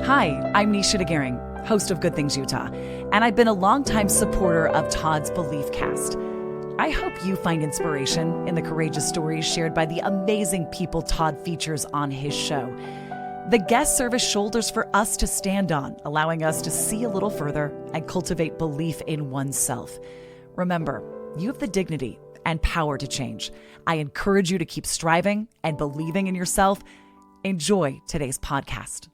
Hi, I'm Nisha DeGaring, host of Good Things Utah, and I've been a longtime supporter of Todd's Belief Cast. I hope you find inspiration in the courageous stories shared by the amazing people Todd features on his show. The guests serve as shoulders for us to stand on, allowing us to see a little further and cultivate belief in oneself. Remember, you have the dignity and power to change. I encourage you to keep striving and believing in yourself. Enjoy today's podcast.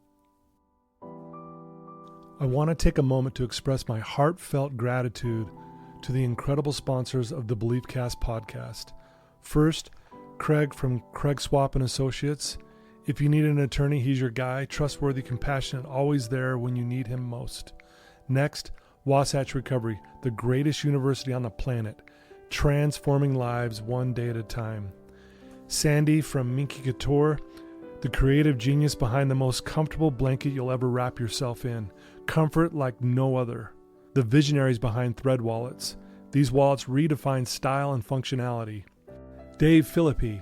I want to take a moment to express my heartfelt gratitude to the incredible sponsors of the Belief Cast podcast. First, Craig from Craig Swap and Associates. If you need an attorney, he's your guy. Trustworthy, compassionate, always there when you need him most. Next, Wasatch Recovery, the greatest university on the planet, transforming lives one day at a time. Sandy from Minky Couture, the creative genius behind the most comfortable blanket you'll ever wrap yourself in. Comfort like no other. The visionaries behind Thread wallets. These wallets redefine style and functionality. Dave Philippi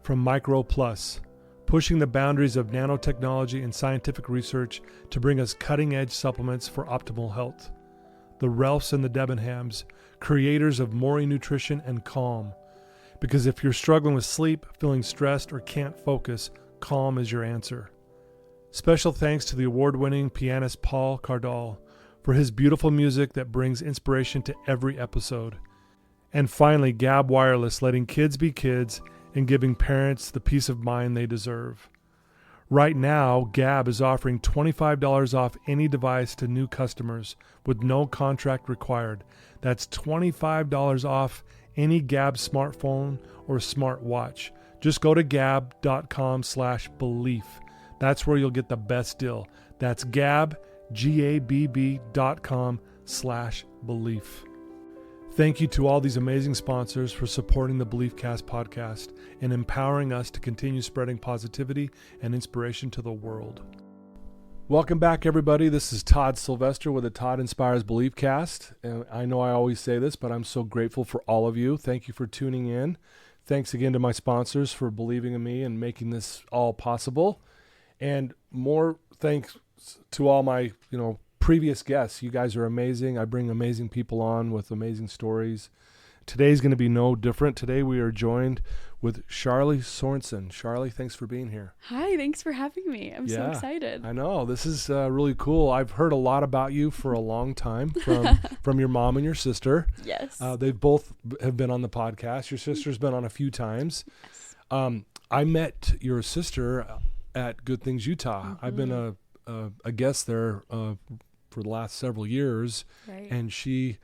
from Micro Plus, pushing the boundaries of nanotechnology and scientific research to bring us cutting-edge supplements for optimal health. The Ralphs and the Debenhams, creators of Mori Nutrition and Calm. Because if you're struggling with sleep, feeling stressed, or can't focus, Calm is your answer. Special thanks to the award-winning pianist Paul Cardall for his beautiful music that brings inspiration to every episode. And finally, Gab Wireless, letting kids be kids and giving parents the peace of mind they deserve. Right now, Gab is offering $25 off any device to new customers with no contract required. That's $25 off any Gab smartphone or smartwatch. Just go to gab.com/belief. That's where you'll get the best deal. That's gabb.com/belief. Thank you to all these amazing sponsors for supporting the Belief Cast podcast and empowering us to continue spreading positivity and inspiration to the world. Welcome back, everybody. This is Todd Sylvester with the Todd Inspires Belief Cast. And I know I always say this, but I'm so grateful for all of you. Thank you for tuning in. Thanks again to my sponsors for believing in me and making this all possible. And more thanks to all my, previous guests. You guys are amazing. I bring amazing people on with amazing stories. Today's going to be no different. Today we are joined with Charlee Sorensen. Charlee, thanks for being here. Hi, thanks for having me. I'm so excited. I know. This is really cool. I've heard a lot about you for a long time from your mom and your sister. Yes. They both have been on the podcast. Your sister's been on a few times. Yes. I met your sister at Good Things Utah. Mm-hmm. I've been a guest there for the last several years, right. And she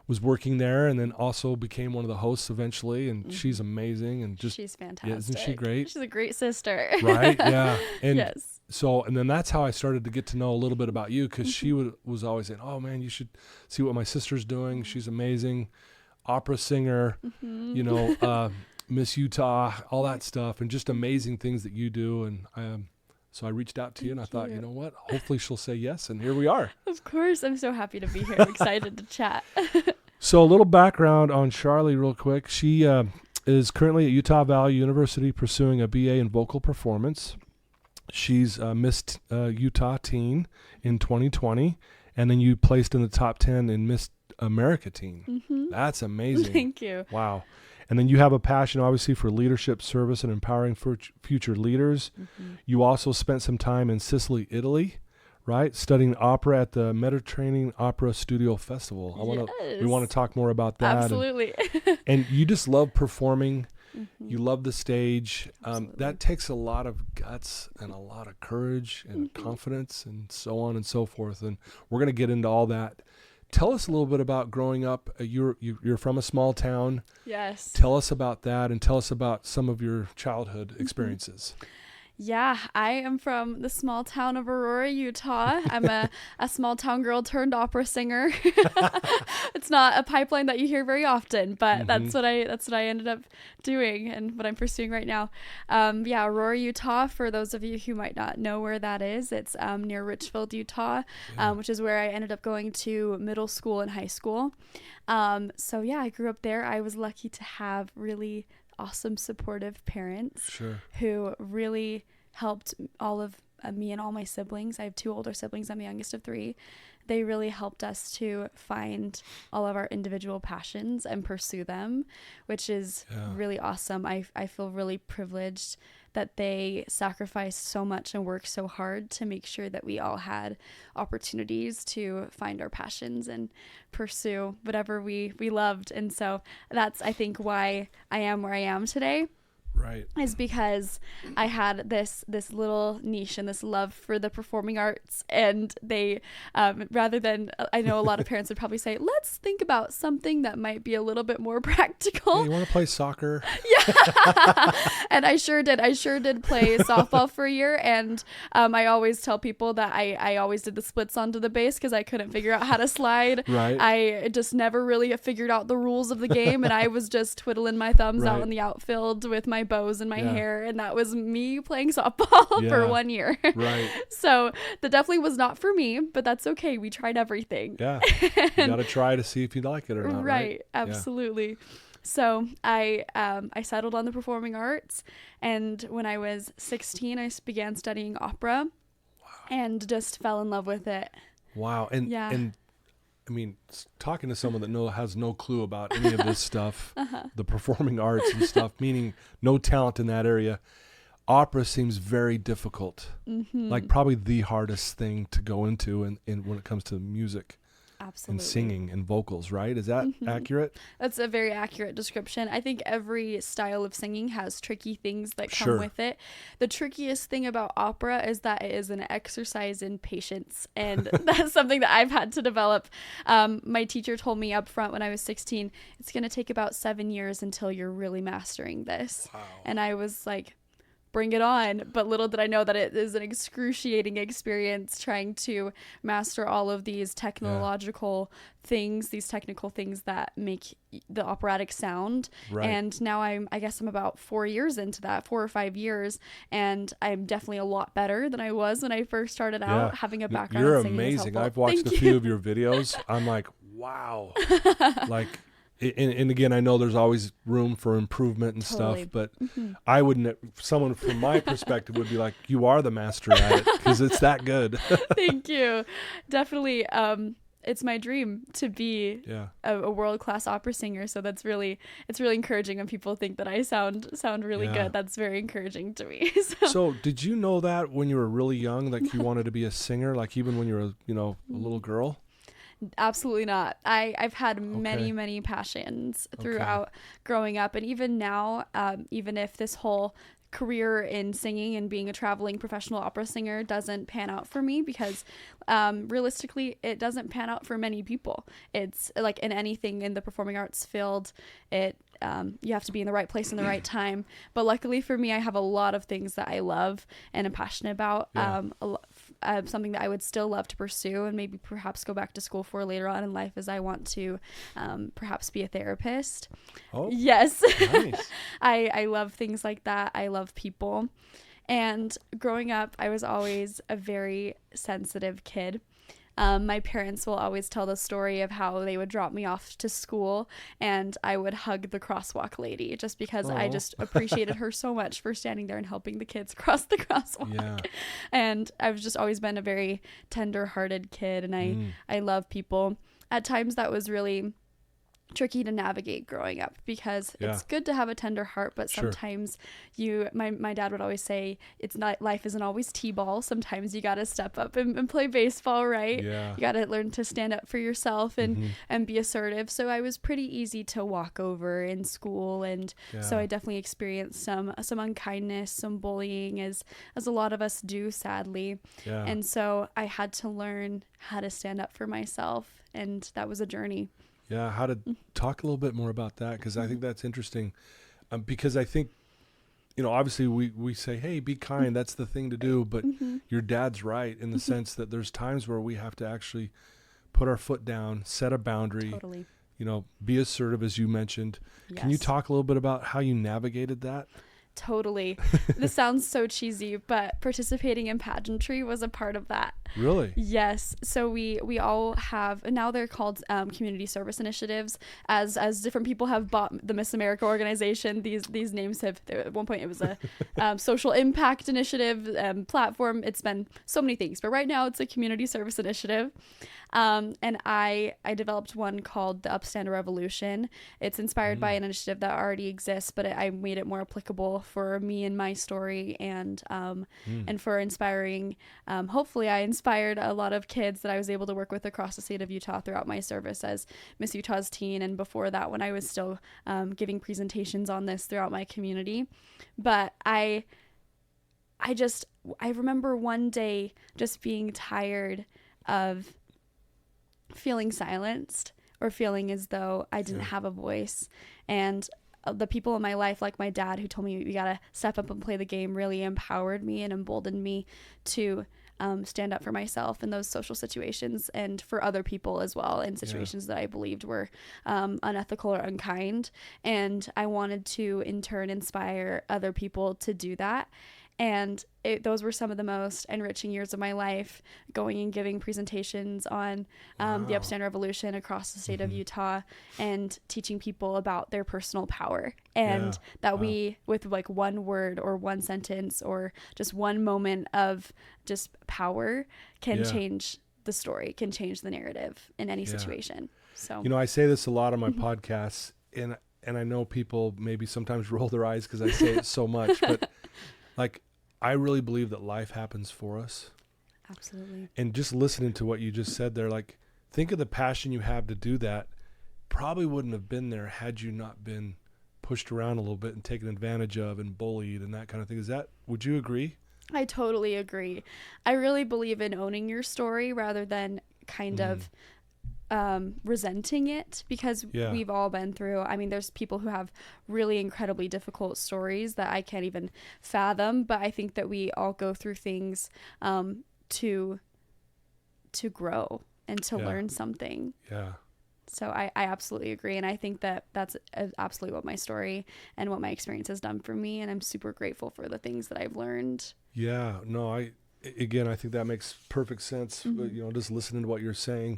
was working there and then also became one of the hosts eventually, and she's amazing and just she's fantastic. Yeah, isn't she great? She's a great sister. Right? Yeah. And yes. So, and then that's how I started to get to know a little bit about you, because she was always saying, "Oh man, you should see what my sister's doing. She's amazing, opera singer, Miss Utah, all that stuff, and just amazing things that you do." And so I reached out to you, and I thought, you know what? Hopefully she'll say yes, and here we are. Of course. I'm so happy to be here. I'm excited to chat. So a little background on Charlee real quick. She is currently at Utah Valley University pursuing a BA in vocal performance. She's Miss Utah Teen in 2020, and then you placed in the top 10 in Miss America Teen. Mm-hmm. That's amazing. Thank you. Wow. And then you have a passion, obviously, for leadership, service, and empowering future leaders. Mm-hmm. You also spent some time in Sicily, Italy, right? Studying opera at the Mediterranean Opera Studio Festival. We want to talk more about that. Absolutely. And you just love performing. Mm-hmm. You love the stage. That takes a lot of guts and a lot of courage and confidence and so on and so forth. And we're going to get into all that. Tell us a little bit about growing up. You're from a small town. Yes. Tell us about that, and tell us about some of your childhood experiences. Yeah, I am from the small town of Aurora, Utah. I'm a small town girl turned opera singer. It's not a pipeline that you hear very often, but that's what I ended up doing and what I'm pursuing right now. Aurora, Utah, for those of you who might not know where that is, it's near Richfield, Utah, which is where I ended up going to middle school and high school. I grew up there. I was lucky to have really awesome, supportive parents who really helped all of me and all my siblings. I have 2 older siblings. I'm the youngest of 3. They really helped us to find all of our individual passions and pursue them, which is really awesome. I feel really privileged that they sacrificed so much and worked so hard to make sure that we all had opportunities to find our passions and pursue whatever we loved. And so that's, I think, why I am where I am today. Right. Is because I had this little niche and this love for the performing arts, and they rather than, I know a lot of parents would probably say, let's think about something that might be a little bit more practical. Hey, you want to play soccer? Yeah. And I sure did play softball for a year, and I always tell people that I always did the splits onto the base because I couldn't figure out how to slide. Right. I just never really figured out the rules of the game, and I was just twiddling my thumbs out in the outfield with my bows in my hair, and that was me playing softball for 1 year. Right. So that definitely was not for me, but that's okay. We tried everything. Yeah. You got to try to see if you like it or not. Right. Absolutely. Yeah. So I settled on the performing arts, and when I was 16, I began studying opera. Wow. And just fell in love with it. Wow. And I mean, talking to someone that has no clue about any of this stuff, the performing arts and stuff, meaning no talent in that area, opera seems very difficult. Mm-hmm. Like probably the hardest thing to go into in when it comes to music. Absolutely. And singing and vocals, right? Is that accurate? That's a very accurate description. I think every style of singing has tricky things that come with it. The trickiest thing about opera is that it is an exercise in patience, and that's something that I've had to develop. My teacher told me up front when I was 16, it's going to take about 7 years until you're really mastering this. Wow. And I was like, bring it on. But little did I know that it is an excruciating experience trying to master all of these technological things, these technical things that make the operatic sound. Right. And now I guess I'm about 4 years into that, 4 or 5 years. And I'm definitely a lot better than I was when I first started out having a background. You're in singing. amazing. I've watched a few of your videos. I'm like, wow. Like, and again, I know there's always room for improvement and stuff, but I wouldn't, someone from my perspective would be like, you are the master at it because it's that good. Thank you. Definitely. It's my dream to be a world-class opera singer. So it's really encouraging when people think that I sound really good. That's very encouraging to me. So did you know that when you were really young, like you wanted to be a singer, like even when you were, a little girl? Absolutely not. I've had many passions throughout growing up, and even now, even if this whole career in singing and being a traveling professional opera singer doesn't pan out for me, because realistically it doesn't pan out for many people. It's like in anything in the performing arts field, you have to be in the right place in the right time. But luckily for me, I have a lot of things that I love and am passionate about. Something that I would still love to pursue and maybe perhaps go back to school for later on in life, is I want to perhaps be a therapist. Oh, yes. Nice. I love things like that. I love people. And growing up, I was always a very sensitive kid. My parents will always tell the story of how they would drop me off to school and I would hug the crosswalk lady just because I just appreciated her so much for standing there and helping the kids cross the crosswalk. Yeah. And I've just always been a very tender-hearted kid, and I love people. At times that was really tricky to navigate growing up, because it's good to have a tender heart, but sometimes my dad would always say, it's not, life isn't always t-ball. Sometimes you got to step up and play baseball, right? You got to learn to stand up for yourself and be assertive. So I was pretty easy to walk over in school, and so I definitely experienced some unkindness, some bullying, as a lot of us do, sadly. And so I had to learn how to stand up for myself, and that was a journey. Yeah, how to talk a little bit more about that, because I think that's interesting, because I think, obviously we say, hey, be kind, that's the thing to do, but your dad's right in the sense that there's times where we have to actually put our foot down, set a boundary, totally. Be assertive, as you mentioned. Yes. Can you talk a little bit about how you navigated that? Totally. This sounds so cheesy, but participating in pageantry was a part of that. Really? Yes. So we all have, and now they're called community service initiatives. As different people have bought the Miss America organization, these names have, at one point it was a social impact initiative platform. It's been so many things, but right now it's a community service initiative. And I developed one called the Upstander Revolution. It's inspired by an initiative that already exists, but I made it more applicable for me and my story, and for inspiring. Hopefully, I inspired a lot of kids that I was able to work with across the state of Utah throughout my service as Miss Utah's teen, and before that, when I was still giving presentations on this throughout my community. But I remember one day just being tired of feeling silenced or feeling as though I didn't have a voice. And the people in my life, like my dad, who told me you gotta step up and play the game, really empowered me and emboldened me to stand up for myself in those social situations, and for other people as well, in situations that I believed were unethical or unkind. And I wanted to in turn inspire other people to do that. And those were some of the most enriching years of my life, going and giving presentations on the Upstand Revolution across the state of Utah, and teaching people about their personal power, and that we, with like one word or one sentence or just one moment of just power, can change the story, can change the narrative in any situation. So, I say this a lot on my podcasts, and I know people maybe sometimes roll their eyes because I say it so much, but like, I really believe that life happens for us. Absolutely. And just listening to what you just said there, like, think of the passion you have to do that. Probably wouldn't have been there had you not been pushed around a little bit and taken advantage of and bullied and that kind of thing. Would you agree? I totally agree. I really believe in owning your story rather than kind of resenting it, because we've all been through, I mean, there's people who have really incredibly difficult stories that I can't even fathom, but I think that we all go through things to grow and to learn something. Yeah. So I absolutely agree. And I think that that's absolutely what my story and what my experience has done for me. And I'm super grateful for the things that I've learned. Yeah, no, I think that makes perfect sense. Just listening to what you're saying.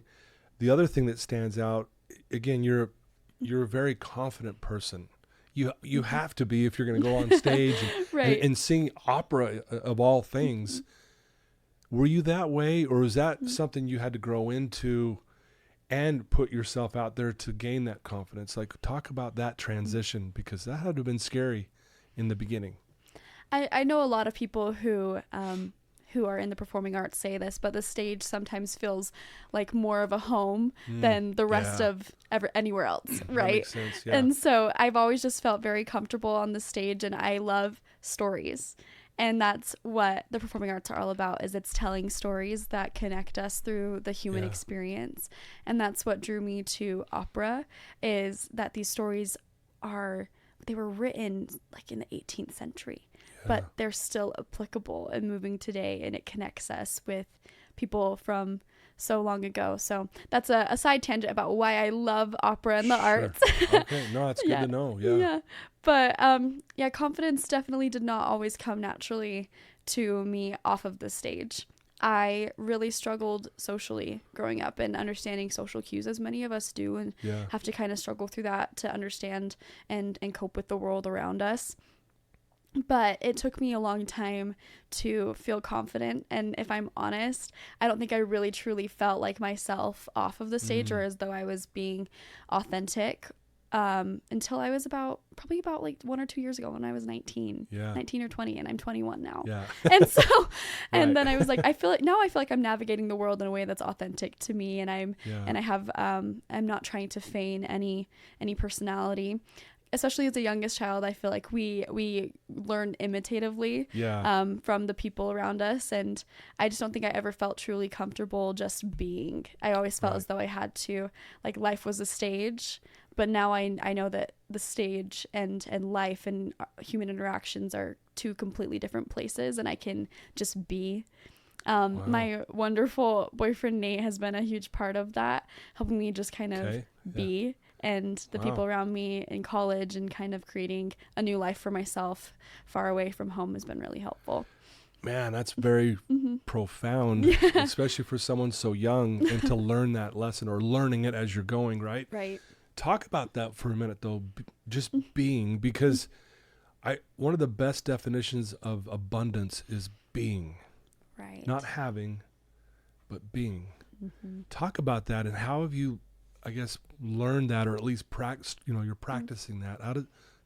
The other thing that stands out, again, you're a very confident person. You have to be if you're going to go on stage and sing opera of all things. Were you that way, or is that something you had to grow into and put yourself out there to gain that confidence? Like, talk about that transition, because that had to have been scary in the beginning. I know a lot of people who are in the performing arts say this, but the stage sometimes feels like more of a home than the rest of anywhere else, right? That makes sense, yeah. And so I've always just felt very comfortable on the stage, and I love stories. And that's what the performing arts are all about, is it's telling stories that connect us through the human experience. And that's what drew me to opera, is that these stories they were written like in the 18th century. But they're still applicable and moving today, and it connects us with people from so long ago. So that's a side tangent about why I love opera and the arts. Okay, no, it's good to know. Yeah. But confidence definitely did not always come naturally to me off of the stage. I really struggled socially growing up and understanding social cues, as many of us do, and have to kind of struggle through that to understand and cope with the world around us. But it took me a long time to feel confident. And if I'm honest, I don't think I really truly felt like myself off of the stage or as though I was being authentic until I was probably about like 1 or 2 years ago, when I was 19 or 20, and I'm 21 now. Yeah. And so, and then I was like, I feel like I'm navigating the world in a way that's authentic to me. And I'm not trying to feign any personality. Especially as the youngest child, I feel like we learn imitatively from the people around us. And I just don't think I ever felt truly comfortable just being. I always felt as though I had to, like, life was a stage. But now I know that the stage and life and human interactions are two completely different places, and I can just be. My wonderful boyfriend, Nate, has been a huge part of that, helping me just kind of be. And the people around me in college, and kind of creating a new life for myself far away from home, has been really helpful. Man, that's very profound, especially for someone so young, and to learn that lesson or learning it as you're going, right? Right. Talk about that for a minute, though, just being, because one of the best definitions of abundance is being, Right. not having, but being. Mm-hmm. Talk about that, and how have you, I guess, learned that, or at least you're practicing that.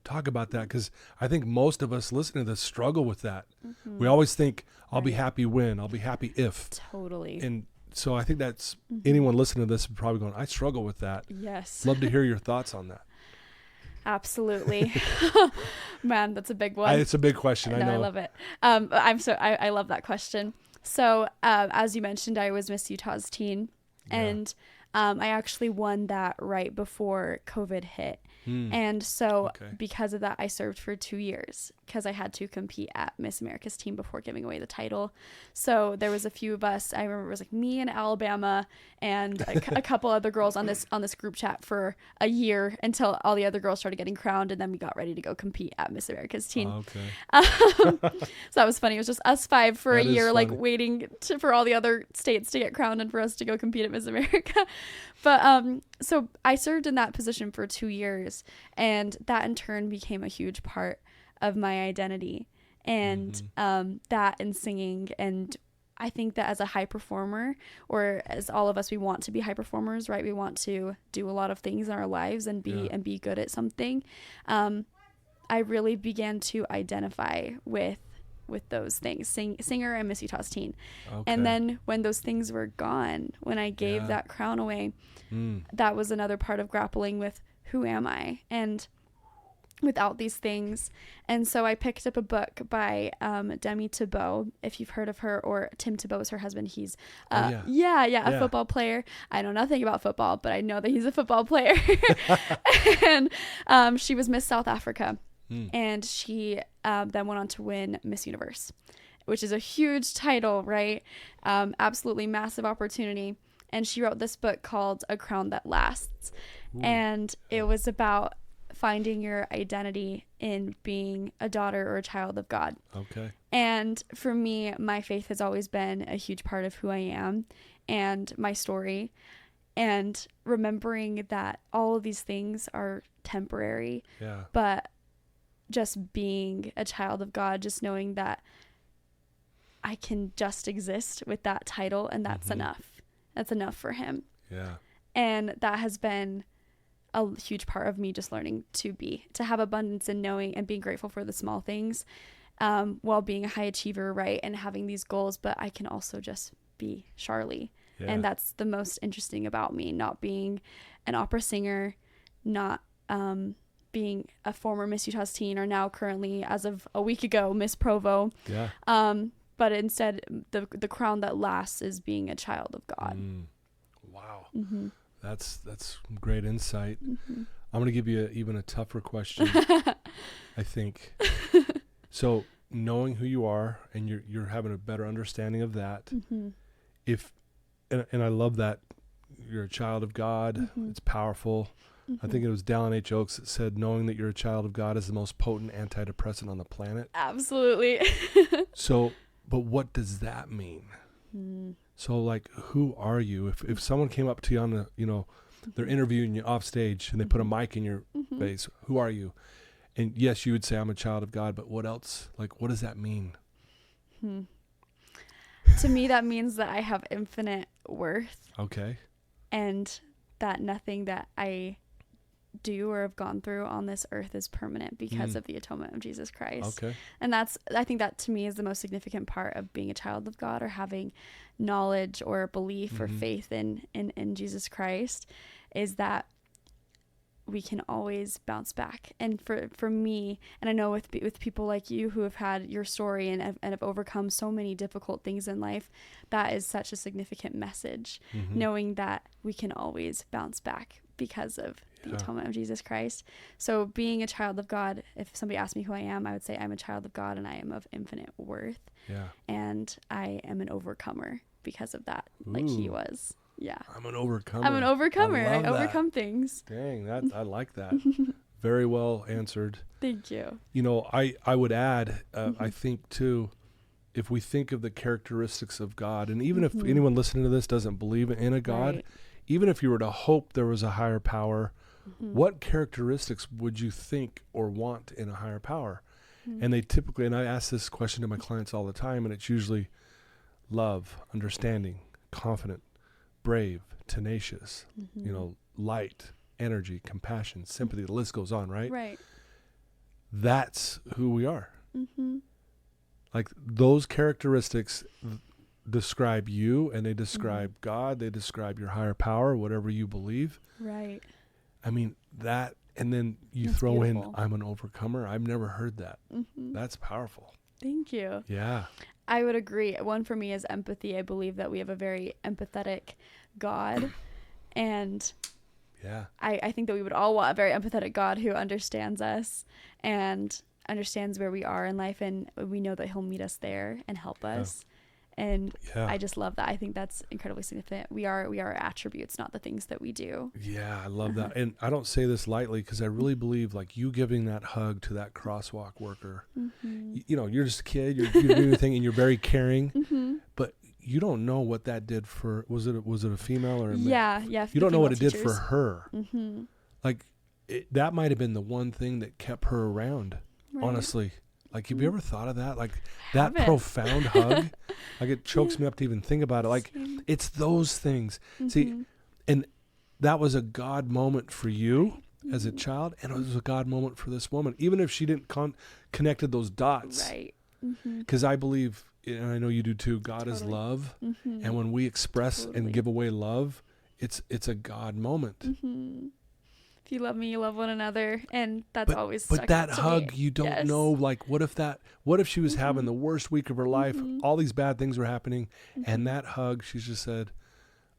Talk about that, because I think most of us listening to this struggle with that. We always think, I'll be happy when, I'll be happy if. Totally. And so I think that's anyone listening to this is probably going, I struggle with that. Yes. Love to hear your thoughts on that. Absolutely. Man, that's a big one. It's a big question. I know. I love it. I love that question. So, as you mentioned, I was Miss Utah's teen, and I actually won that right before COVID hit. And so because of that, I served for 2 years because I had to compete at Miss America's team before giving away the title. So there was a few of us. I remember it was like me in Alabama and a couple other girls on this group chat for a year until all the other girls started getting crowned, and then we got ready to go compete at Miss America's team. So that was funny. It was just us 5 for a year, like waiting for all the other states to get crowned and for us to go compete at Miss America. But so I served in that position for 2 years, and that in turn became a huge part of my identity, and that and singing. And I think that as a high performer, or as all of us, we want to be high performers, right? We want to do a lot of things in our lives and be good at something. I really began to identify with those things, singer and Miss Utah's teen. And then when those things were gone, when I gave that crown away, that was another part of grappling with who am I and without these things. And so I picked up a book by Demi Thibault, if you've heard of her, or Tim Thibault is her husband. He's a football player. I know nothing about football, but I know that he's a football player. And she was Miss South Africa. And she then went on to win Miss Universe, which is a huge title, right? Absolutely massive opportunity. And she wrote this book called A Crown That Lasts. And it was about finding your identity in being a daughter or a child of God. And for me, my faith has always been a huge part of who I am and my story. And remembering that all of these things are temporary, but just being a child of God, just knowing that I can just exist with that title, and that's enough. That's enough for him. And that has been a huge part of me just learning to have abundance and knowing and being grateful for the small things, while being a high achiever, right? And having these goals, but I can also just be Charlee. And that's the most interesting about me, not being an opera singer, not, being a former Miss Utah's teen, or now currently, as of a week ago, Miss Provo. But instead, the crown that lasts is being a child of God. Wow. That's great insight. I'm going to give you even a tougher question, I think. So knowing who you are, and you're having a better understanding of that, and I love that you're a child of God. It's powerful. I think it was Dallin H. Oaks that said, knowing that you're a child of God is the most potent antidepressant on the planet. Absolutely. So, but what does that mean? So, like, who are you? If someone came up to you on the, they're interviewing you off stage and they put a mic in your face, who are you? And yes, you would say, I'm a child of God, but what else? Like, what does that mean? To me, that means that I have infinite worth. And that nothing that I do or have gone through on this earth is permanent because of the atonement of Jesus Christ. And I think that to me is the most significant part of being a child of God, or having knowledge or belief or faith in Jesus Christ, is that we can always bounce back. And for me, and I know with people like you who have had your story and have overcome so many difficult things in life, that is such a significant message, knowing that we can always bounce back because of the atonement of Jesus Christ. So being a child of God, if somebody asked me who I am, I would say I'm a child of God, and I am of infinite worth. And I am an overcomer because of that, like he was. I'm an overcomer. I overcome things. Dang, I like that. Very well answered. Thank you. I would add, I think too, if we think of the characteristics of God, and even if anyone listening to this doesn't believe in a God, Right. even if you were to hope there was a higher power, what characteristics would you think or want in a higher power? And they typically, and I ask this question to my clients all the time, and it's usually love, understanding, confident, brave, tenacious, light, energy, compassion, sympathy. The list goes on, right? Right. That's who we are. Like those characteristics describe you, and they describe God. They describe your higher power, whatever you believe. Right. I mean, that, and then you That's throw beautiful. in, I'm an overcomer. I've never heard that. That's powerful. Thank you. Yeah. I would agree. One for me is empathy. I believe that we have a very empathetic God. And Yeah. I think that we would all want a very empathetic God who understands us and understands where we are in life. And we know that he'll meet us there and help us. And I just love that. I think that's incredibly significant. We are attributes, not the things that we do. Yeah, I love that. And I don't say this lightly, because I really believe like you giving that hug to that crosswalk worker, you're just a kid, you're doing your thing, and you're very caring, but you don't know what that did for, was it a female or a male? Yeah. You don't know what it did for teachers. her. Like that might've been the one thing that kept her around, honestly. Like, have you ever thought of that? Like that profound hug, like it chokes me up to even think about it. Like it's those things. See, and that was a God moment for you as a child, and it was a God moment for this woman, even if she didn't connected those dots. Right. Because I believe, and I know you do too, God is love. And when we express and give away love, it's a God moment. If you love me, you love one another. And that's always stuck But that out to hug, me. you don't know, like, what if she was having the worst week of her life, all these bad things were happening, and that hug, she just said,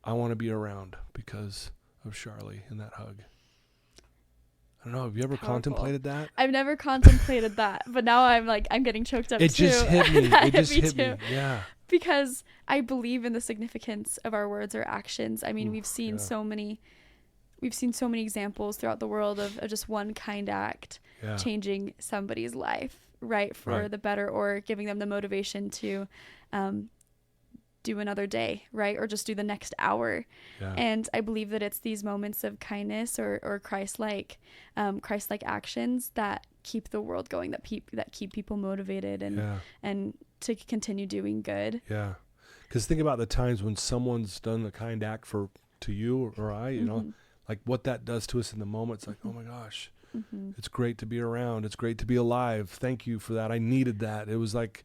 I want to be around because of Charlee and that hug. I don't know, have you ever contemplated that? I've never contemplated that, but now I'm getting choked up It too. just hit me. It just hit me. Too. Yeah. Because I believe in the significance of our words or actions. I mean, we've seen so many examples throughout the world of just one kind act changing somebody's life, right, for the better, or giving them the motivation to do another day, right, or just do the next hour. And I believe that it's these moments of kindness or Christ-like actions that keep the world going, that keep people motivated and to continue doing good. Yeah, because think about the times when someone's done a kind act to you or I, you know, like what that does to us in the moment. It's like, oh my gosh, it's great to be around. It's great to be alive. Thank you for that. I needed that. It was like,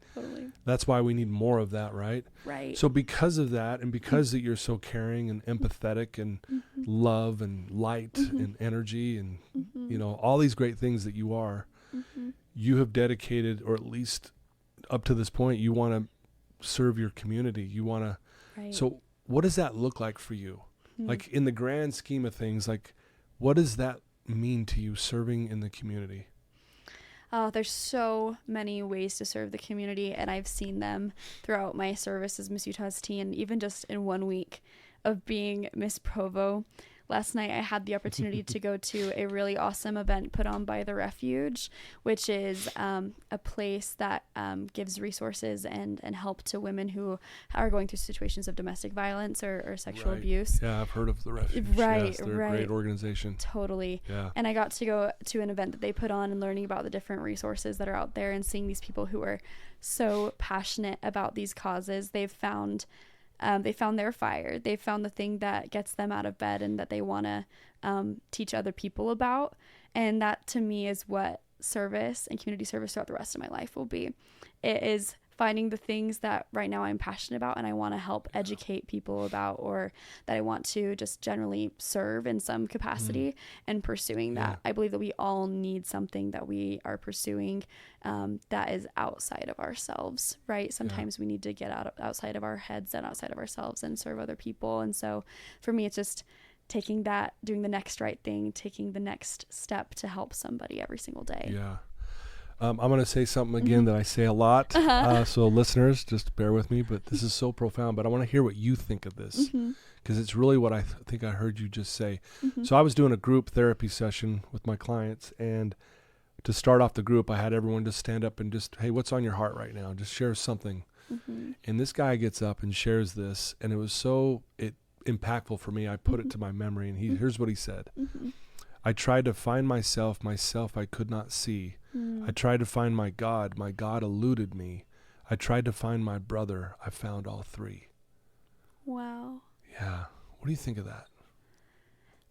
that's why we need more of that, right? Right. So because of that, and because that you're so caring and empathetic and love and light and energy and, you know, all these great things that you are, you have dedicated, or at least up to this point, you want to serve your community. You want to, so what does that look like for you? Like in the grand scheme of things, like what does that mean to you, serving in the community? Oh, there's so many ways to serve the community, and I've seen them throughout my service as Miss Utah's teen, even just in 1 week of being Miss Provo. Last night I had the opportunity to go to a really awesome event put on by The Refuge, which is a place that gives resources and help to women who are going through situations of domestic violence or sexual abuse. Yeah, I've heard of The Refuge. Right, yes, they're a great organization. Totally. Yeah. And I got to go to an event that they put on and learning about the different resources that are out there and seeing these people who are so passionate about these causes. They found their fire. They found the thing that gets them out of bed and that they want to teach other people about. And that to me is what service and community service throughout the rest of my life will be. It is finding the things that right now I'm passionate about and I want to help educate people about, or that I want to just generally serve in some capacity and pursuing that. I believe that we all need something that we are pursuing that is outside of ourselves, right? Sometimes we need to get outside of our heads and outside of ourselves and serve other people. And so for me, it's just taking that, doing the next right thing, taking the next step to help somebody every single day. Yeah. I'm going to say something again that I say a lot. So listeners, just bear with me, but this is so profound. But I want to hear what you think of this, because it's really what I think I heard you just say. So I was doing a group therapy session with my clients, and to start off the group, I had everyone just stand up and just, hey, what's on your heart right now? Just share something. And this guy gets up and shares this, and it was so impactful for me. I put it to my memory, and here's what he said. I tried to find myself I could not see. I tried to find my God eluded me. I tried to find my brother, I found all three. Wow. Yeah. What do you think of that?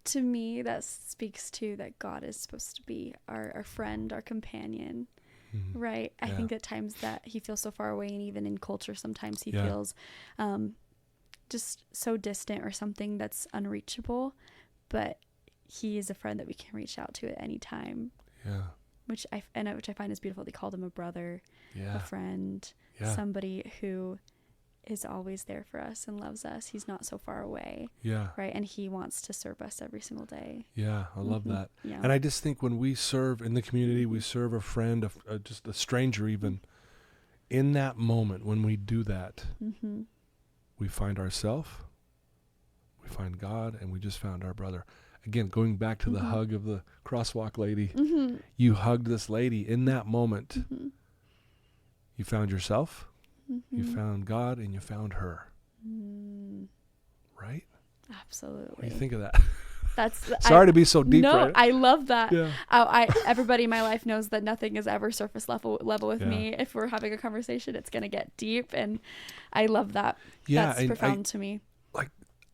To me, that speaks to that God is supposed to be our friend, our companion, right? I think at times that he feels so far away, and even in culture, sometimes he feels just so distant or something that's unreachable, but he is a friend that we can reach out to at any time. Yeah. Which I find is beautiful. They called him a brother, a friend, somebody who is always there for us and loves us. He's not so far away. Yeah. Right. And he wants to serve us every single day. Yeah. I love that. Yeah. And I just think when we serve in the community, we serve a friend, just a stranger even, in that moment when we do that, we find ourselves, we find God, and we just found our brother. Again, going back to the hug of the crosswalk lady, you hugged this lady in that moment. You found yourself, you found God, and you found her. Right? Absolutely. What do you think of that? That's sorry to be so deep. No, right? I love that. Yeah. Everybody in my life knows that nothing is ever surface level with me. If we're having a conversation, it's gonna get deep, and I love that. Yeah, that's profound to me. Like,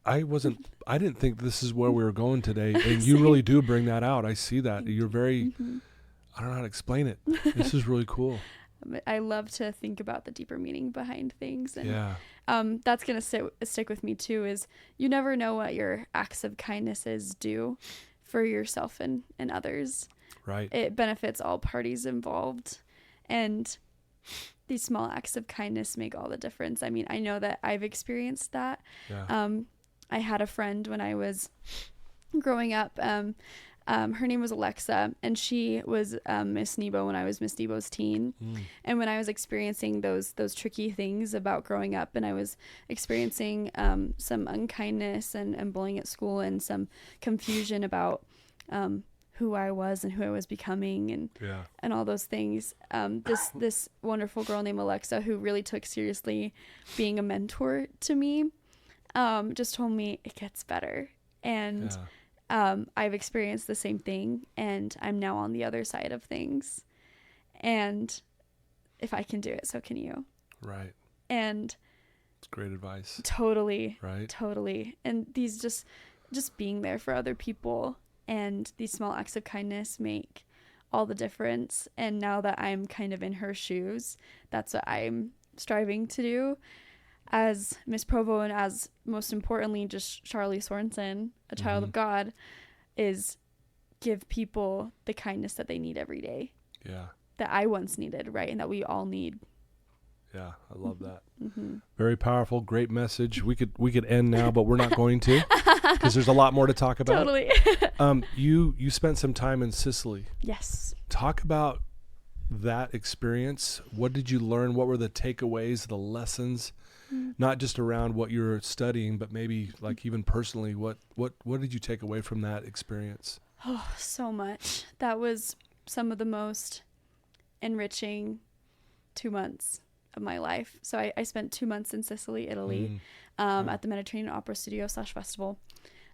I didn't think this is where we were going today, and you really do bring that out. I see that. You're very, I don't know how to explain it. This is really cool. I love to think about the deeper meaning behind things, and that's gonna stick with me too. Is you never know what your acts of kindnesses do for yourself and others. Right. It benefits all parties involved, and these small acts of kindness make all the difference. I mean, I know that I've experienced that. Yeah. I had a friend when I was growing up. Her name was Alexa, and she was Miss Nebo when I was Miss Nebo's teen. And when I was experiencing those tricky things about growing up, and I was experiencing some unkindness and bullying at school, and some confusion about who I was and who I was becoming, and all those things, this wonderful girl named Alexa, who really took seriously being a mentor to me, just told me it gets better. And I've experienced the same thing, and I'm now on the other side of things. And if I can do it, so can you. Right. And it's great advice. Totally. Right. Totally. And these just being there for other people, and these small acts of kindness make all the difference. And now that I'm kind of in her shoes, that's what I'm striving to do as Miss Provo, and as, most importantly, just Charlee Sorensen, a child of God, is give people the kindness that they need every day. Yeah. That I once needed, right? And that we all need. Yeah, I love that. Very powerful, great message. We could end now, but we're not going to, because there's a lot more to talk about. Totally. You spent some time in Sicily. Yes. Talk about that experience. What did you learn? What were the takeaways, the lessons? Not just around what you're studying, but maybe like even personally, what did you take away from that experience? Oh, so much. That was some of the most enriching 2 months of my life. So I spent 2 months in Sicily, Italy, at the Mediterranean Opera Studio / Festival,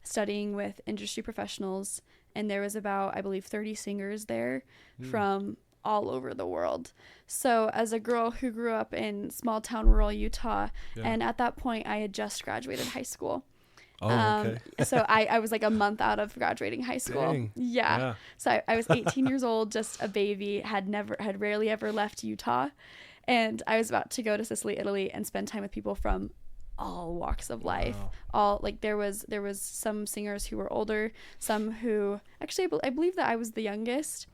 studying with industry professionals. And there was about, I believe, 30 singers there from all over the world. So as a girl who grew up in small town rural Utah, and at that point I had just graduated high school. Okay. So I was like a month out of graduating high school. Dang. Yeah. So I was 18 years old, just a baby, had rarely ever left Utah, and I was about to go to Sicily, Italy, and spend time with people from all walks of life. All, like, there was some singers who were older, some who actually, I believe that I was the youngest.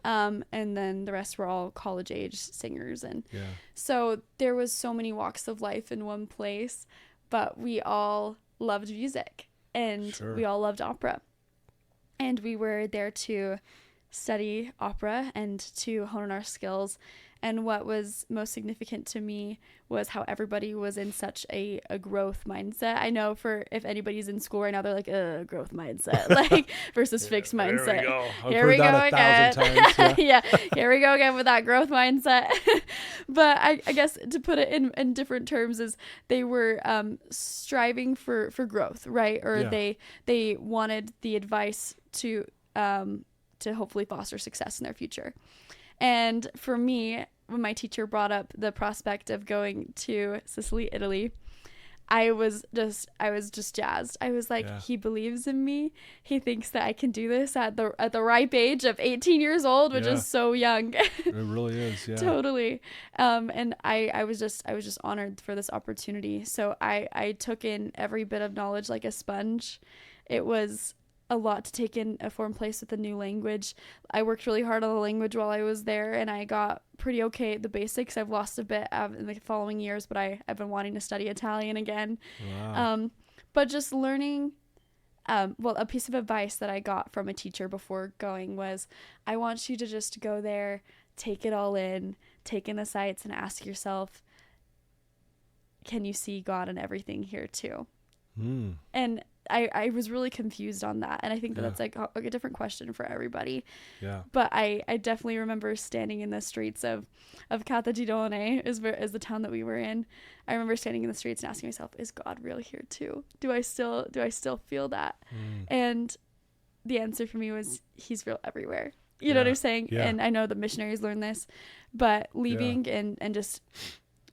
And then the rest were all college age singers. And so there was so many walks of life in one place, but we all loved music, and we all loved opera. And we were there to study opera and to hone our skills And what was most significant to me was how everybody was in such a growth mindset. I know for if anybody's in school right now, they're like, growth mindset, like versus fixed mindset. There we go. Here we go again. 1,000 times. Yeah, here we go again with that growth mindset. But I guess to put it in different terms is they were striving for growth, right? Or they wanted the advice to hopefully foster success in their future. And for me, when my teacher brought up the prospect of going to Sicily, Italy, I was just jazzed. I was like, he believes in me. He thinks that I can do this at the ripe age of 18 years old, which is so young. It really is, yeah. Totally. And I was just honored for this opportunity. So I took in every bit of knowledge like a sponge. It was a lot to take in a foreign place with a new language. I worked really hard on the language while I was there, and I got pretty okay at the basics. I've lost a bit in the following years, but I've been wanting to study Italian again. Wow. But just learning, a piece of advice that I got from a teacher before going was, I want you to just go there, take it all in, take in the sights, and ask yourself, can you see God in everything here too? And I was really confused on that. And I think that's like a different question for everybody. Yeah. But I definitely remember standing in the streets of Catagidone is the town that we were in. I remember standing in the streets and asking myself, is God really here too? Do I still feel that? And the answer for me was, he's real everywhere. You know what I'm saying? Yeah. And I know the missionaries learn this, but leaving and just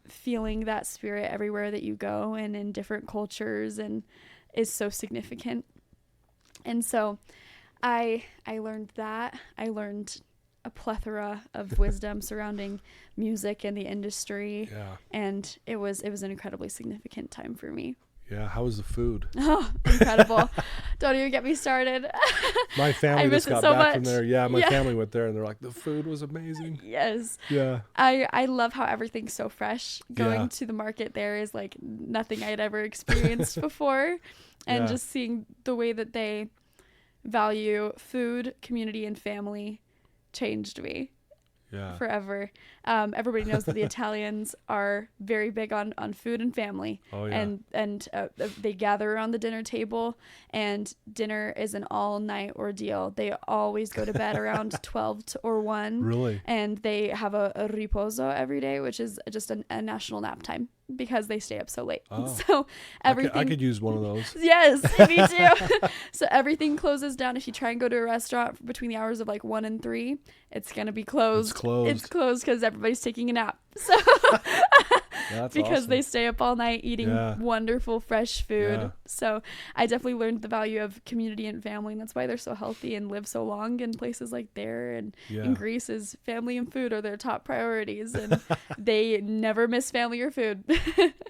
feeling that spirit everywhere that you go and in different cultures and is so significant. And so I learned that. I learned a plethora of wisdom surrounding music and the industry. Yeah. And it was an incredibly significant time for me. Yeah. How was the food? Oh, incredible. Don't even get me started. My family just got back from there. Yeah, my family went there and they're like, the food was amazing. Yes. Yeah. I love how everything's so fresh. Going to the market there is like nothing I'd ever experienced before. And just seeing the way that they value food, community, and family changed me. Yeah. Forever. Everybody knows that the Italians are very big on food and family. Oh, yeah. And they gather around the dinner table, and dinner is an all-night ordeal. They always go to bed around 12 or 1. Really? And they have a riposo every day, which is just a national nap time because they stay up so late. Oh. So everything. I could use one of those. Yes, me too. So everything closes down. If you try and go to a restaurant between the hours of like 1 and 3, it's going to be closed. It's closed because everybody's taking a nap. So because awesome. They stay up all night eating wonderful fresh food. Yeah. So I definitely learned the value of community and family, and that's why they're so healthy and live so long in places like there. And in Greece, is family and food are their top priorities, and they never miss family or food.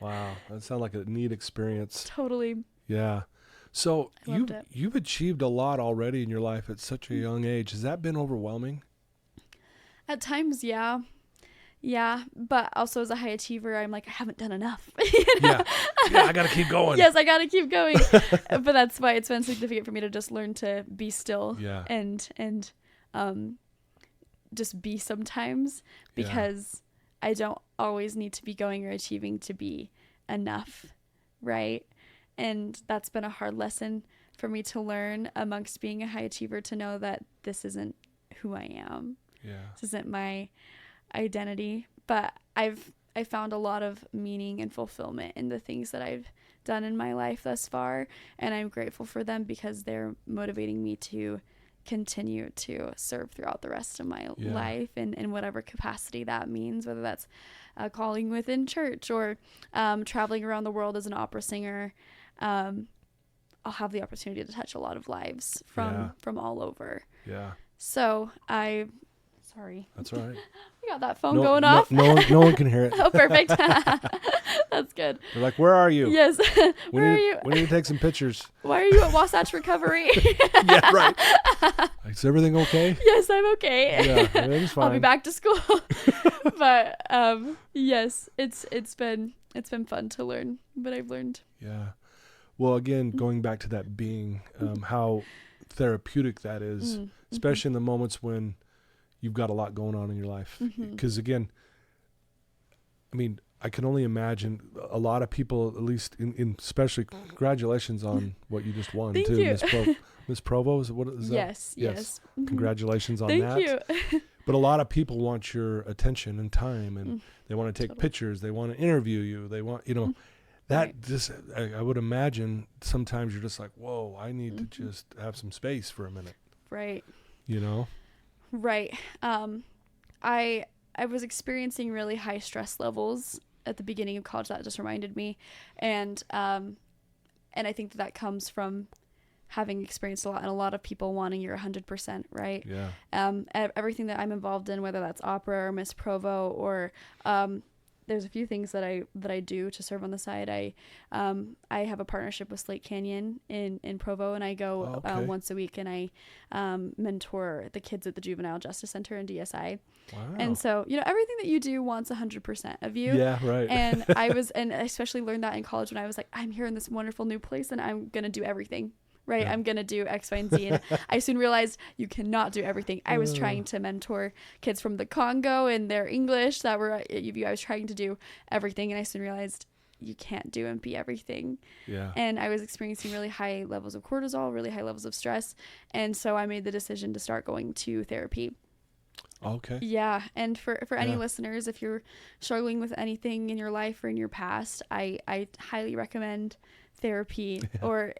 Wow, that sounds like a neat experience. Totally. Yeah. So you've achieved a lot already in your life at such a young age. Has that been overwhelming? At times, yeah. Yeah, but also as a high achiever, I'm like, I haven't done enough. Yeah, I gotta keep going. Yes, I gotta keep going. But that's why it's been significant for me to just learn to be still and just be sometimes, because I don't always need to be going or achieving to be enough, right? And that's been a hard lesson for me to learn amongst being a high achiever, to know that this isn't who I am. Yeah. This isn't my identity, but I found a lot of meaning and fulfillment in the things that I've done in my life thus far, and I'm grateful for them because they're motivating me to continue to serve throughout the rest of my life in whatever capacity that means, whether that's calling within church or traveling around the world as an opera singer. I'll have the opportunity to touch a lot of lives from all over. Yeah. So sorry. That's all right. We got that phone going off. No one can hear it. Oh, perfect. That's good. They're like, where are you? Yes. Where are you? We need to take some pictures. Why are you at Wasatch Recovery? Yeah, right. Is everything okay? Yes, I'm okay. Yeah, everything's fine. I'll be back to school. But yes, it's been fun to learn what I've learned. Yeah. Well, again, going back to that being, how therapeutic that is, especially in the moments when you've got a lot going on in your life. Because again, I mean, I can only imagine a lot of people, at least in especially, congratulations on what you just won Thank too, you. Miss Provo. What is that? Yes. Mhm. Congratulations on Thank that. you. But a lot of people want your attention and time, and they want to take Totally. pictures. They want to interview you. They want, that Right. just, I would imagine sometimes you're just like, whoa, I need to just have some space for a minute, Right. Right. I was experiencing really high stress levels at the beginning of college. That just reminded me, and I think that comes from having experienced a lot, and a lot of people wanting your 100%, right? Yeah. Everything that I'm involved in, whether that's opera or Miss Provo, or there's a few things that I do to serve on the side. I have a partnership with Slate Canyon in Provo, and I go once a week, and I mentor the kids at the Juvenile Justice Center in DSI. Wow. And so, everything that you do wants 100% of you. Yeah, right. And I especially learned that in college when I was like, I'm here in this wonderful new place, and I'm going to do everything. Right. Yeah. I'm going to do X, Y, and Z. And I soon realized you cannot do everything. I was trying to mentor kids from the Congo and their English that were at UVU. I was trying to do everything. And I soon realized you can't do and be everything. Yeah. And I was experiencing really high levels of cortisol, really high levels of stress. And so I made the decision to start going to therapy. Okay. Yeah. And for any listeners, if you're struggling with anything in your life or in your past, I highly recommend therapy.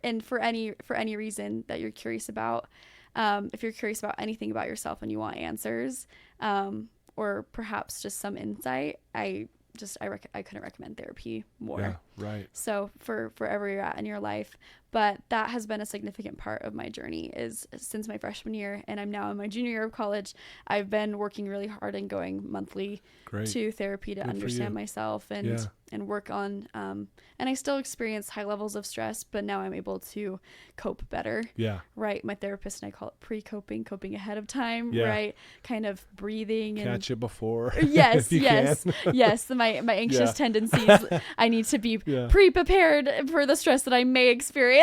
And for any reason that you're curious about, if you're curious about anything about yourself and you want answers, or perhaps just some insight, I couldn't recommend therapy more. Yeah, right. So for wherever you're at in your life, but that has been a significant part of my journey is since my freshman year, and I'm now in my junior year of college. I've been working really hard and going monthly to therapy to understand myself and work on, and I still experience high levels of stress, but now I'm able to cope better. Yeah. Right. My therapist and I call it pre-coping, coping ahead of time. Yeah. Right. Kind of breathing and Catch it before. Yes. Yes. Yes. My anxious tendencies. I need to be pre-prepared for the stress that I may experience.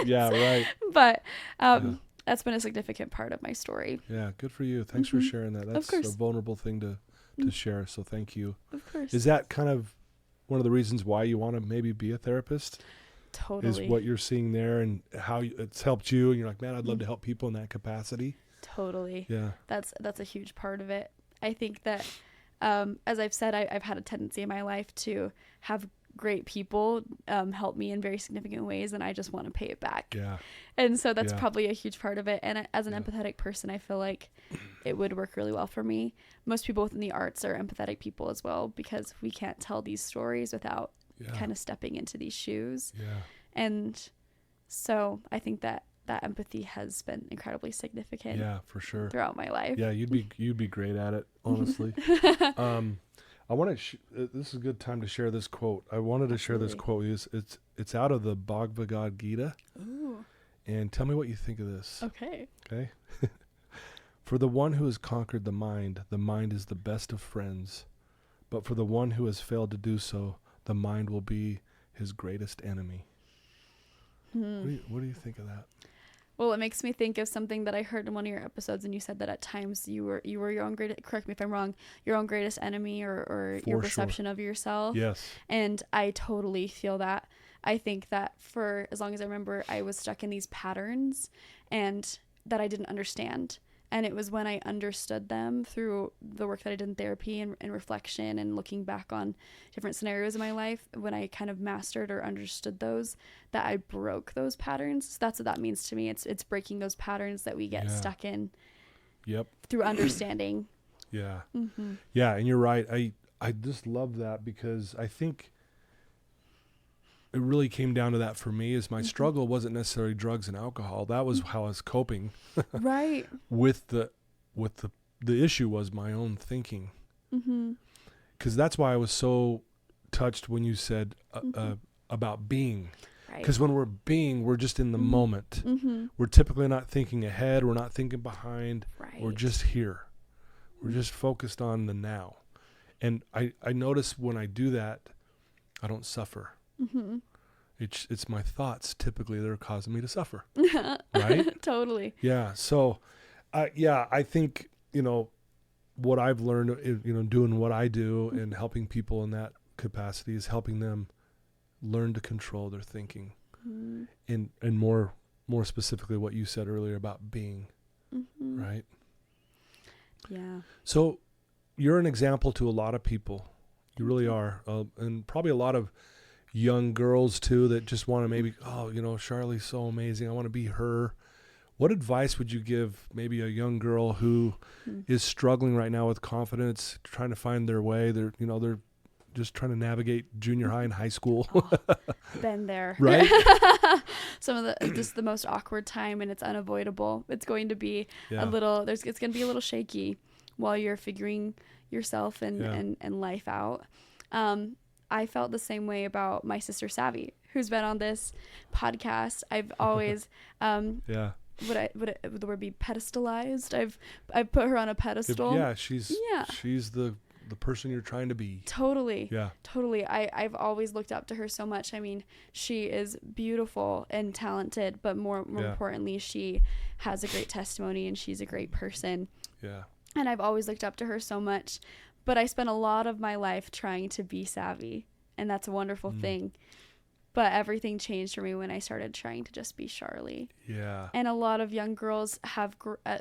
Yeah. Right. But that's been a significant part of my story. Yeah. Good for you. Thanks for sharing that. That's a vulnerable thing to share. So thank you. Of course. Is that kind of one of the reasons why you want to maybe be a therapist? Totally. Is what you're seeing there and how it's helped you, and you're like, man, I'd love to help people in that capacity. Totally. Yeah. That's a huge part of it. I think that, as I've said, I've had a tendency in my life to have great people help me in very significant ways, and I just want to pay it back. Yeah. And so that's probably a huge part of it. And as an empathetic person, I feel like it would work really well for me. Most people within the arts are empathetic people as well, because we can't tell these stories without kind of stepping into these shoes. Yeah. And so I think that empathy has been incredibly significant. Yeah, for sure. Throughout my life. Yeah, you'd be great at it, honestly. I want to. This is a good time to share this quote. I wanted to share this quote. It's out of the Bhagavad Gita. Ooh. And tell me what you think of this. Okay. Okay. For the one who has conquered the mind is the best of friends. But for the one who has failed to do so, the mind will be his greatest enemy. What do you think of that? Well, it makes me think of something that I heard in one of your episodes, and you said that at times you were your own greatest, correct me if I'm wrong, your own greatest enemy or your perception of yourself. Yes. And I totally feel that. I think that for as long as I remember, I was stuck in these patterns and that I didn't understand. And it was when I understood them through the work that I did in therapy and reflection and looking back on different scenarios in my life, when I kind of mastered or understood those, that I broke those patterns. So that's what that means to me. It's breaking those patterns that we get stuck in. Yep. Through understanding. Yeah. Mm-hmm. Yeah, and you're right. I just love that, because I think it really came down to that for me. Is my struggle wasn't necessarily drugs and alcohol. That was how I was coping. Right. With the issue was my own thinking. Because that's why I was so touched when you said about being. Because when we're just in the moment. We're typically not thinking ahead. We're not thinking behind. Right. We're just here. We're just focused on the now. And I notice when I do that, I don't suffer. It's my thoughts typically that are causing me to suffer. Right? Totally. Yeah. So, I think, what I've learned, doing what I do and helping people in that capacity is helping them learn to control their thinking. And more specifically what you said earlier about being, right? Yeah. So you're an example to a lot of people. You really are. And probably a lot of young girls too that just want to maybe, Charlee's so amazing, I want to be her. What advice would you give maybe a young girl who is struggling right now with confidence, trying to find their way? They're just trying to navigate junior high and high school. Been there. Right? Some of the most awkward time, and it's unavoidable. It's going to be it's going to be a little shaky while you're figuring yourself and life out. I felt the same way about my sister Savvy, who's been on this podcast. I've always would the word be pedestalized? I've put her on a pedestal. She's the person you're trying to be. Totally. I've always looked up to her so much. I mean, she is beautiful and talented, but more importantly, she has a great testimony and she's a great person. Yeah. And I've always looked up to her so much, but I spent a lot of my life trying to be Savvy, and that's a wonderful thing. But everything changed for me when I started trying to just be Charlee. Yeah. And a lot of young girls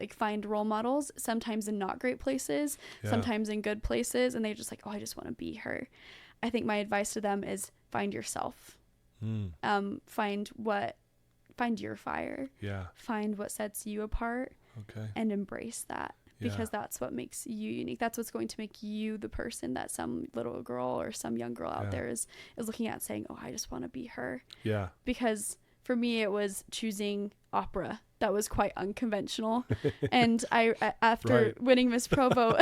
find role models, sometimes in not great places, sometimes in good places, and they're just like, oh, I just want to be her. I think my advice to them is find yourself. Find your fire. Yeah. Find what sets you apart. Okay. And embrace that. Because that's what makes you unique. That's what's going to make you the person that some little girl or some young girl out there is looking at saying, oh, I just want to be her. Yeah. Because for me, it was choosing opera. That was quite unconventional. And after winning Miss Provo,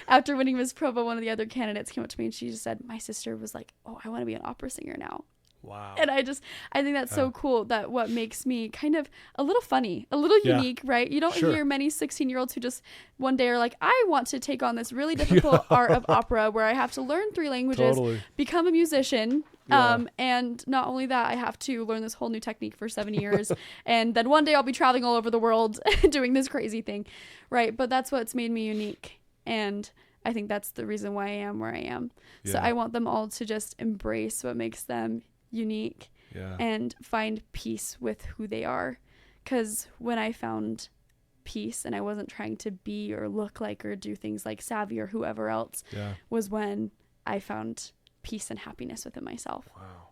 after winning Miss Provo, one of the other candidates came up to me and she just said, my sister was like, oh, I want to be an opera singer now. Wow. And I think that's so cool, that what makes me kind of a little funny, a little unique, right? You don't hear many 16-year-olds who just one day are like, I want to take on this really difficult art of opera where I have to learn 3 languages, become a musician. And not only that, I have to learn this whole new technique for 7 years. And then one day I'll be traveling all over the world doing this crazy thing. Right. But that's what's made me unique. And I think that's the reason why I am where I am. Yeah. So I want them all to just embrace what makes them unique and find peace with who they are. Because when I found peace and I wasn't trying to be or look like or do things like Savvy or whoever else, was when I found peace and happiness within myself. Wow.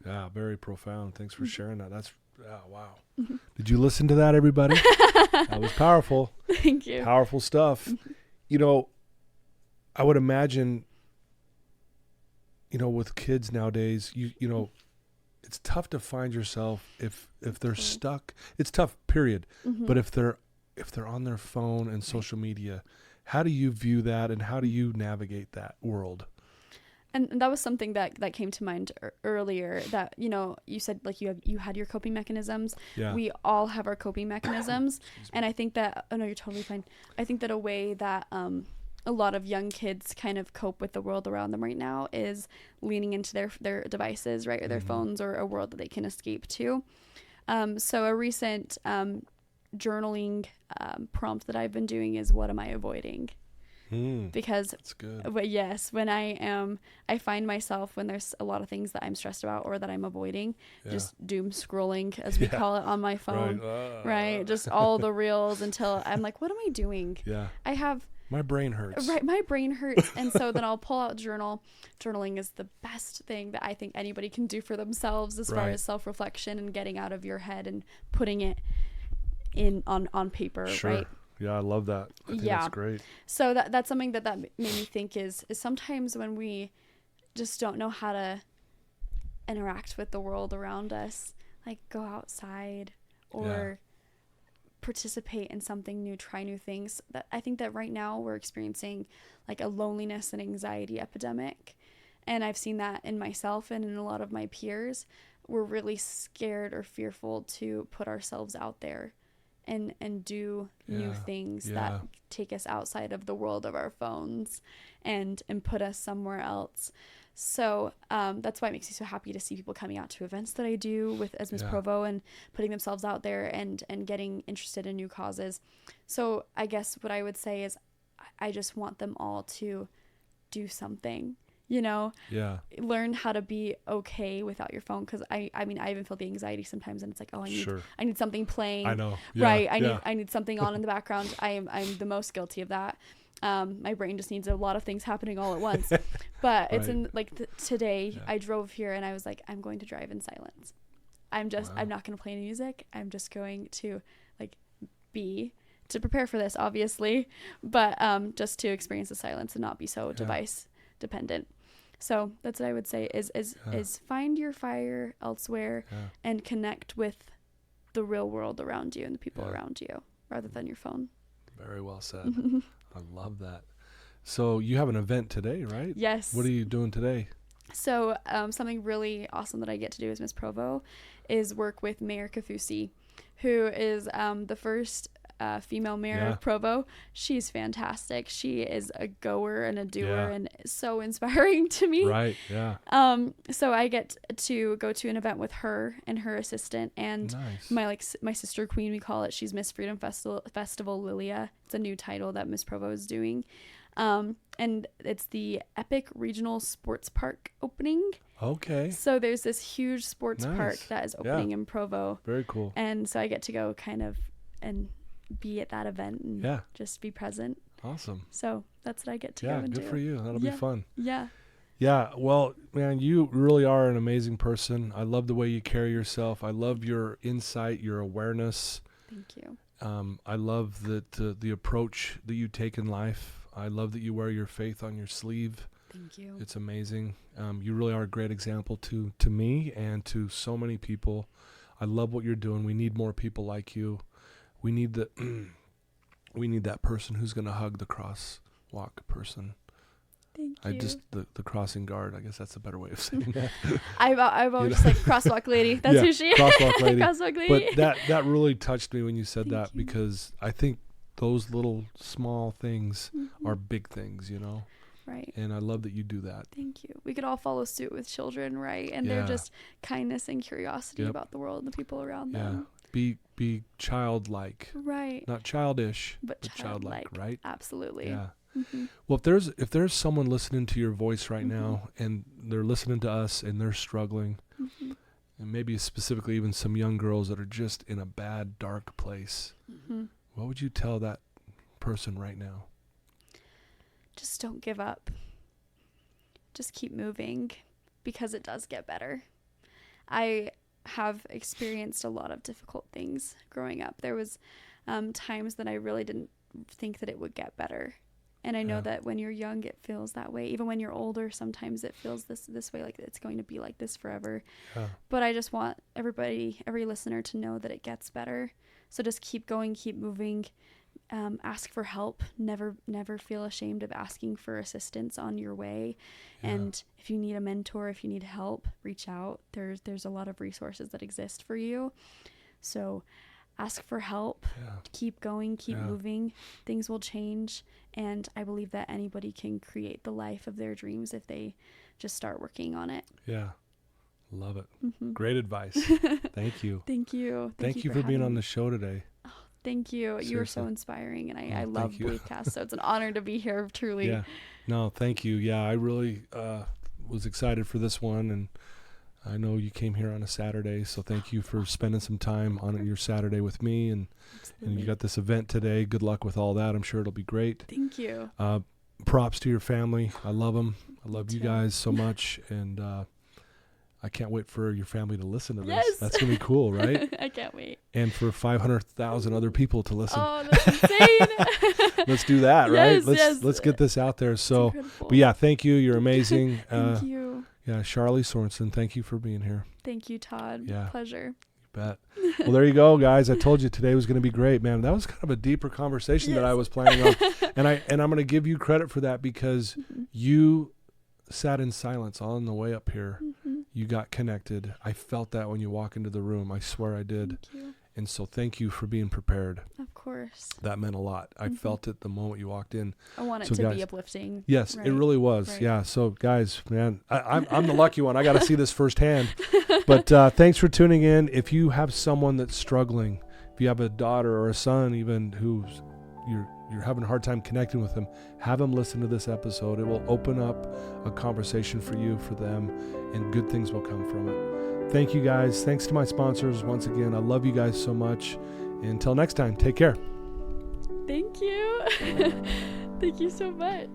Yeah, very profound. Thanks for sharing that. That's wow. Did you listen to that, everybody? That was powerful. Thank you. Powerful stuff. I would imagine with kids nowadays, it's tough to find yourself if they're stuck. It's tough, period. But if they're on their phone and social media, how do you view that and how do you navigate that world? And that was something that came to mind earlier, that, you said like you had your coping mechanisms. Yeah. We all have our coping mechanisms. And I think that, oh no, you're totally fine. I think that a way that, a lot of young kids kind of cope with the world around them right now is leaning into their devices, right? Or their phones, or a world that they can escape to. So a recent journaling prompt that I've been doing is, what am I avoiding? Because that's good. But yes, when I find myself when there's a lot of things that I'm stressed about or that I'm avoiding, just doom scrolling, as we call it, on my phone, right? Just all the reels until I'm like, what am I doing? Yeah. My brain hurts. Right, my brain hurts. And so then I'll pull out journal. Journaling is the best thing that I think anybody can do for themselves as far as self-reflection and getting out of your head and putting it on paper, right? Yeah, I love that. I think that's great. So that's something that made me think is sometimes when we just don't know how to interact with the world around us, like go outside or participate in something new, try new things. That I think that right now we're experiencing like a loneliness and anxiety epidemic. And I've seen that in myself and in a lot of my peers. We're really scared or fearful to put ourselves out there and do new things that take us outside of the world of our phones and put us somewhere else. So that's why it makes me so happy to see people coming out to events that I do as Miss Provo and putting themselves out there and getting interested in new causes. So I guess what I would say is I just want them all to do something, you know, learn how to be okay without your phone. Cause I mean, I even feel the anxiety sometimes, and it's like, oh, I need something playing. I know. Right. I need something on in the background. I'm the most guilty of that. My brain just needs a lot of things happening all at once, but it's in like today I drove here and I was like, I'm going to drive in silence. I'm not going to play any music. I'm just going to like to prepare for this, obviously, but just to experience the silence and not be so device dependent. So that's what I would say is find your fire elsewhere and connect with the real world around you and the people around you rather than your phone. Very well said. I love that. So you have an event today, right? Yes. What are you doing today? So something really awesome that I get to do as Miss Provo is work with Mayor Kafusi, who is the first female mayor of Provo. She's fantastic. She is a goer and a doer and so inspiring to me. Right, yeah. So I get to go to an event with her and her assistant and my sister queen, we call it. She's Miss Freedom Festival Lilia. It's a new title that Miss Provo is doing. And it's the Epic Regional Sports Park opening. Okay. So there's this huge sports park that is opening in Provo. Very cool. And so I get to go kind of and be at that event and just be present. Awesome. So that's what I get to go and do. Yeah, good for you. That'll be fun. Yeah. Yeah. Well, man, you really are an amazing person. I love the way you carry yourself. I love your insight, your awareness. Thank you. I love the approach that you take in life. I love that you wear your faith on your sleeve. Thank you. It's amazing. You really are a great example to me and to so many people. I love what you're doing. We need more people like you. We need that person who's going to hug the crosswalk person. Thank you. The crossing guard. I guess that's a better way of saying that. I've always just like crosswalk lady. That's who she is. Crosswalk lady. Crosswalk lady. But that really touched me when you said Thank that you. because I think those little small things are big things, you know. Right. And I love that you do that. Thank you. We could all follow suit with children, right? And they're just kindness and curiosity about the world and the people around them. Be childlike. Right. Not childish, but childlike, right? Absolutely. Yeah. Mm-hmm. Well, if there's someone listening to your voice right now and they're listening to us and they're struggling, and maybe specifically even some young girls that are just in a bad, dark place, what would you tell that person right now? Just don't give up. Just keep moving because it does get better. I have experienced a lot of difficult things growing up. There was times that I really didn't think that it would get better. And I know that when you're young, it feels that way. Even when you're older, sometimes it feels this way, like it's going to be like this forever. Yeah. But I just want every listener to know that it gets better. So just keep going, keep moving. Ask for help. Never feel ashamed of asking for assistance on your way. Yeah. And if you need a mentor, if you need help, reach out. There's a lot of resources that exist for you. So ask for help. Yeah. Keep going, keep moving. Things will change. And I believe that anybody can create the life of their dreams if they just start working on it. Yeah. Love it. Mm-hmm. Great advice. Thank you. Thank you. Thank you for being on the show today. Thank you. Seriously. You were so inspiring, and I love Beliefcast, so it's an honor to be here, truly. Yeah. No, thank you. Yeah, I really was excited for this one, and I know you came here on a Saturday, so thank you for spending some time on your Saturday with me, and you got this event today. Good luck with all that. I'm sure it'll be great. Thank you. Props to your family. I love them. I love you guys so much, and I can't wait for your family to listen to this. Yes. That's going to be cool, right? I can't wait. And for 500,000 other people to listen. Oh, that's insane. Let's do that, right? Yes, Let's get this out there. So, but yeah, thank you. You're amazing. Thank you. Yeah, Charlee Sorensen, thank you for being here. Thank you, Todd. Yeah. Pleasure. You bet. Well, there you go, guys. I told you today was going to be great, man. That was kind of a deeper conversation that I was planning on. And I'm going to give you credit for that because you sat in silence on the way up here. You got connected. I felt that when you walk into the room. I swear I did. Thank you. And so thank you for being prepared. Of course. That meant a lot. I felt it the moment you walked in. I want it to be uplifting. Yes, right? It really was. Right. Yeah. So guys, man, I'm the lucky one. I got to see this firsthand. But thanks for tuning in. If you have someone that's struggling, if you have a daughter or a son even who's you're having a hard time connecting with them, have them listen to this episode. It will open up a conversation for you, for them, and good things will come from it. Thank you guys. Thanks to my sponsors once again. I love you guys so much. Until next time, take care. Thank you. Thank you so much.